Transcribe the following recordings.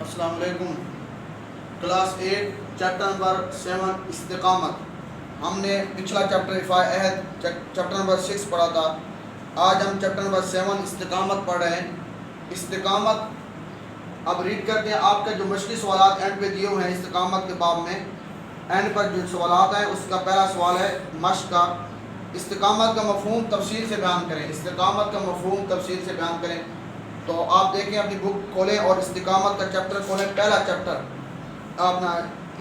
السلام علیکم۔ Class 8 chapter number 7 استقامت۔ ہم نے پچھلا چیپٹر رفاع عہد چیپٹر نمبر 6 پڑھا تھا۔ آج ہم چیپٹر نمبر 7 استقامت پڑھ رہے ہیں۔ استقامت اب ریڈ کرتے ہیں۔ آپ کے جو مشکل سوالات اینڈ پہ دیے ہوئے ہیں استقامت کے باب میں، اینڈ پر جو سوالات ہیں اس کا پہلا سوال ہے مشق کا، استقامت کا مفہوم تفصیل سے بیان کریں۔ استقامت کا مفہوم تفصیل سے بیان کریں۔ تو آپ دیکھیں، اپنی بک کھولیں اور استقامت کا چیپٹر کھولیں۔ پہلا چیپٹر اپنا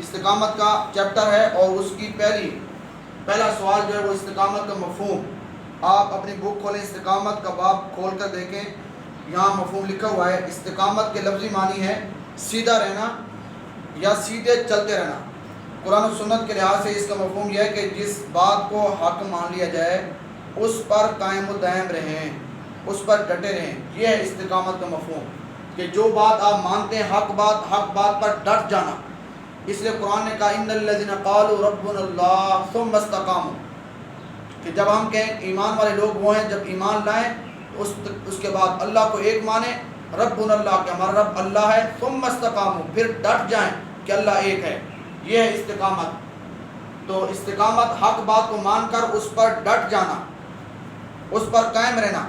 استقامت کا چیپٹر ہے اور اس کی پہلا سوال جو ہے وہ استقامت کا مفہوم۔ آپ اپنی بک کھولیں، استقامت کا باب کھول کر دیکھیں، یہاں مفہوم لکھا ہوا ہے۔ استقامت کے لفظی معنی ہے سیدھا رہنا یا سیدھے چلتے رہنا۔ قرآن و سنت کے لحاظ سے اس کا مفہوم یہ ہے کہ جس بات کو حق مان لیا جائے اس پر قائم و دائم رہیں، اس پر ڈٹے رہیں۔ یہ ہے استقامت کا مفہوم، کہ جو بات آپ مانتے ہیں حق بات پر ڈٹ جانا۔ اس لیے قرآن نے کہا ان الذین قالوا ربنا اللہ ثم استقاموا، کہ جب ہم کہیں ایمان والے لوگ وہ ہیں جب ایمان لائیں اس کے بعد اللہ کو ایک مانیں، ربنا اللہ، کہ ہمارا رب اللہ ہے، ثم استقاموا، پھر ڈٹ جائیں کہ اللہ ایک ہے۔ یہ ہے استقامت۔ تو استقامت حق بات کو مان کر اس پر ڈٹ جانا، اس پر قائم رہنا،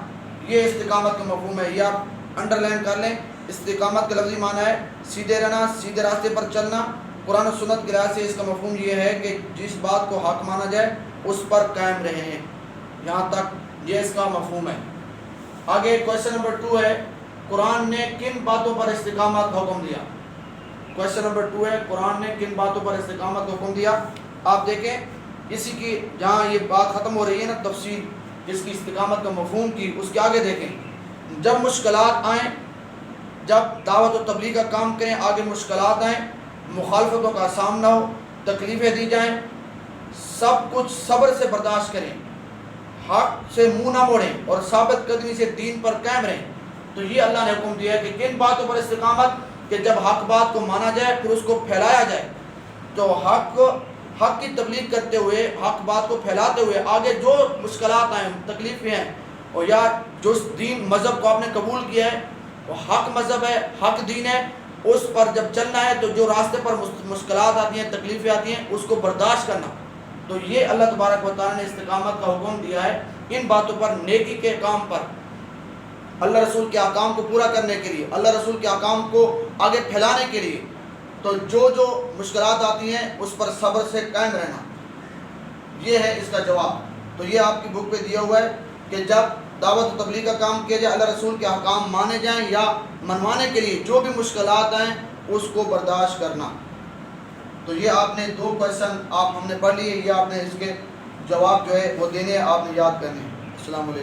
یہ استقامت کا مفہوم ہے۔ یہ آپ انڈر لائن کر لیں۔ استقامت کا لفظی معنی ہے سیدھے رہنا، سیدھے راستے پر چلنا۔ قرآن و سنت کے لحاظ سے اس کا مفہوم یہ ہے کہ جس بات کو حق مانا جائے اس پر قائم رہیں۔ یہاں تک یہ اس کا مفہوم ہے۔ آگے کویشچن نمبر 2 ہے، قرآن نے کن باتوں پر استقامت کا حکم دیا؟ کویشچن نمبر 2 ہے، قرآن نے کن باتوں پر استقامت کا حکم دیا؟ آپ دیکھیں، اسی کی جہاں یہ بات ختم ہو رہی ہے نا، تفصیل جس کی استقامت کا مفہوم کی، اس کے آگے دیکھیں۔ جب مشکلات آئیں، جب دعوت و تبلیغ کا کام کریں، آگے مشکلات آئیں، مخالفتوں کا سامنا ہو، تکلیفیں دی جائیں، سب کچھ صبر سے برداشت کریں، حق سے منہ نہ موڑیں اور ثابت قدمی سے دین پر قائم رہیں۔ تو یہ اللہ نے حکم دیا ہے کہ کن باتوں پر استقامت، کہ جب حق بات کو مانا جائے پھر اس کو پھیلایا جائے۔ تو حق کی تبلیغ کرتے ہوئے، حق بات کو پھیلاتے ہوئے، آگے جو مشکلات آئیں، تکلیفیں ہیں، اور یا جو دین مذہب کو آپ نے قبول کیا ہے وہ حق مذہب ہے، حق دین ہے، اس پر جب چلنا ہے تو جو راستے پر مشکلات آتی ہیں، تکلیفیں آتی ہیں، اس کو برداشت کرنا۔ تو یہ اللہ تبارک و تعالیٰ نے استقامت کا حکم دیا ہے ان باتوں پر، نیکی کے کام پر، اللہ رسول کے احکام کو پورا کرنے کے لیے، اللہ رسول کے احکام کو آگے پھیلانے کے لیے۔ تو جو مشکلات آتی ہیں اس پر صبر سے قائم رہنا، یہ ہے اس کا جواب۔ تو یہ آپ کی بک پہ دیا ہوا ہے کہ جب دعوت و تبلیغ کا کام کیا جائے، اللہ رسول کے احکام مانے جائیں یا منوانے کے لیے جو بھی مشکلات آئیں اس کو برداشت کرنا۔ تو یہ آپ نے 2 کویشچن ہم نے پڑھ لیے، یہ آپ نے اس کے جواب جو ہے وہ دینے، آپ نے یاد کرنے۔ السلام علیکم۔